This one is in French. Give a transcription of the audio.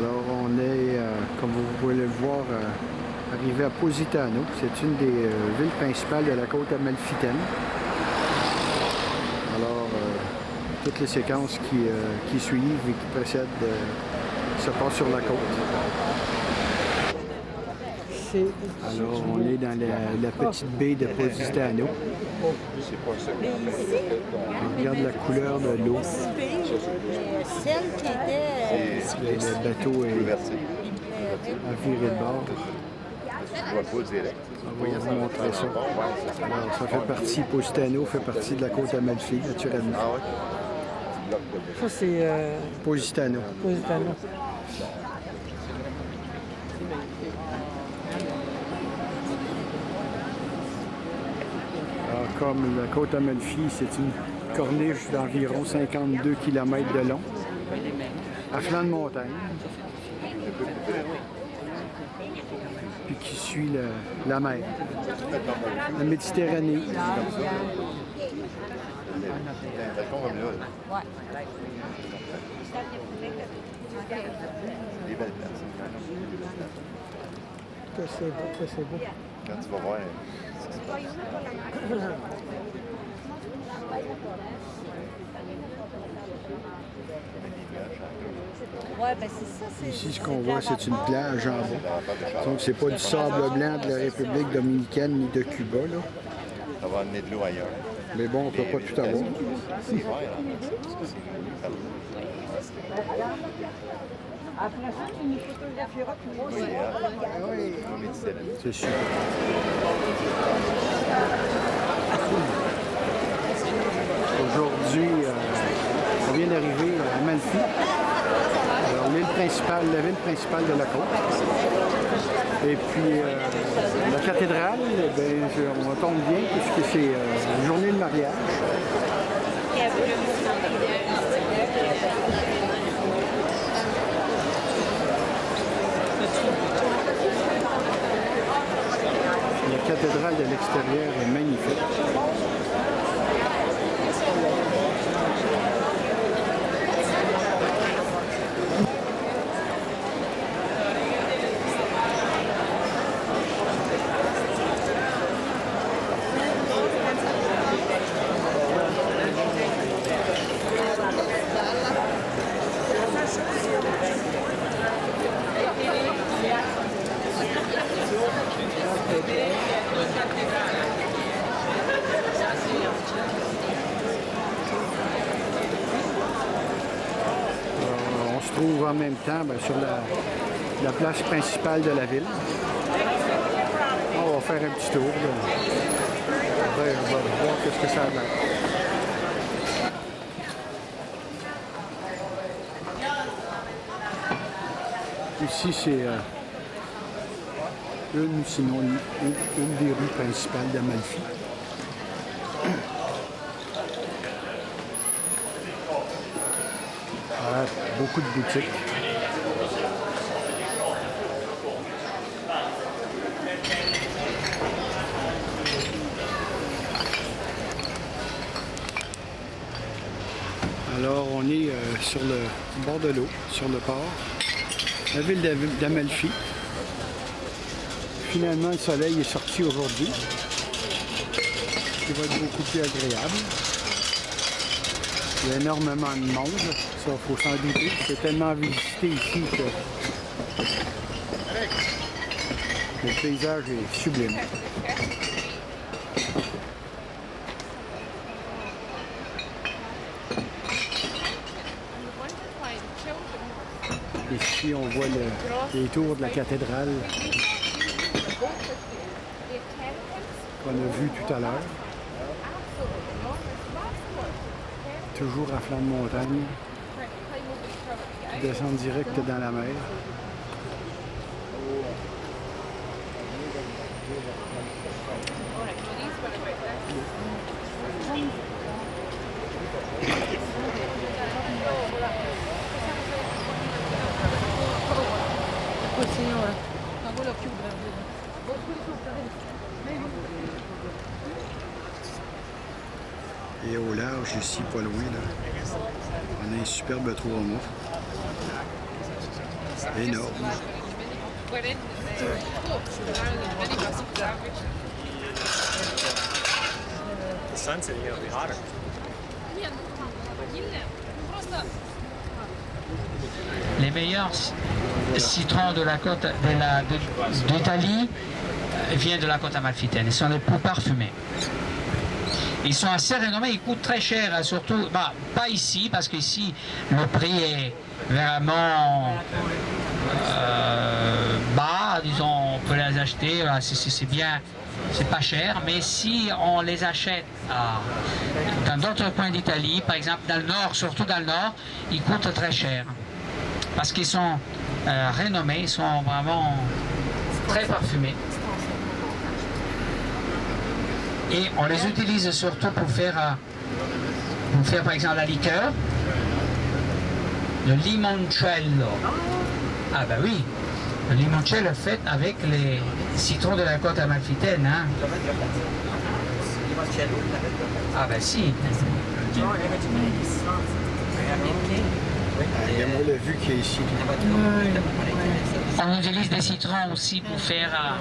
Alors on est, comme vous pouvez le voir, arrivé à Positano. C'est une des villes principales de la côte amalfitaine. Alors toutes les séquences qui suivent et qui précèdent se passent sur la côte. Alors on est dans la petite baie de Positano. On regarde la couleur de l'eau. Celle qui était... Le bateau est à virer de bord. On va vous montrer ça. Alors, ça fait partie, Positano fait partie de la côte Amalfi, naturellement. Ça, c'est... Positano. Positano. Alors, comme la côte Amalfi, c'est une corniche d'environ 52 km de long, à flanc de montagne, puis qui suit la mer, la Méditerranée. Que c'est beau, que c'est beau. Quand tu vas voir. Ouais, ben c'est ça. Ici, ce qu'on voit, c'est une plage en bas. Donc, c'est pas du sable blanc de la République dominicaine ni de Cuba, là. Ça va amener de l'eau ailleurs. Mais bon, on peut pas tout avoir. C'est vert, Après ça, tu nous photographiera plus loin. Oui, C'est sûr. Aujourd'hui, on vient d'arriver à Amalfi. Alors, la ville principale de la côte. Et puis, la cathédrale, on tombe bien puisque c'est une journée de mariage. La cathédrale de l'extérieur est magnifique. On se trouve en même temps sur la place principale de la ville. On va faire un petit tour. On va voir ce que ça a l'air. Ici, c'est sinon une des rues principales d'Amalfi. Beaucoup de boutiques. Alors, on est sur le bord de l'eau, sur le port, la ville d'Amalfi. Finalement, le soleil est sorti aujourd'hui, ce qui va être beaucoup plus agréable. Il y a énormément de monde, ça, il faut s'en douter. C'est tellement visité ici que le paysage est sublime. Ici, on voit les tours de la cathédrale qu'on a vu tout à l'heure. Toujours à flanc de montagne, qui descend direct dans la mer. Et au large, ici, pas loin, là, on a un superbe trou à mort. Énorme. The sun's sitting here, it'll be hotter. Les meilleurs citrons de la côte d'Italie viennent de la côte amalfitaine. Ils sont les plus parfumés. Ils sont assez renommés, ils coûtent très cher, hein, surtout, bah, pas ici, parce qu'ici le prix est vraiment bas, disons, on peut les acheter, c'est bien, c'est pas cher, mais si on les achète dans d'autres coins d'Italie, par exemple dans le nord, surtout dans le nord, ils coûtent très cher, parce qu'ils sont renommés, ils sont vraiment très parfumés. Et on les utilise surtout pour faire par exemple la liqueur, le limoncello. Ah ben oui, le limoncello fait avec les citrons de la côte amalfitaine. Hein. Ah ben si. Regardez-moi la vue qu'il y a ici. On utilise des citrons aussi pour faire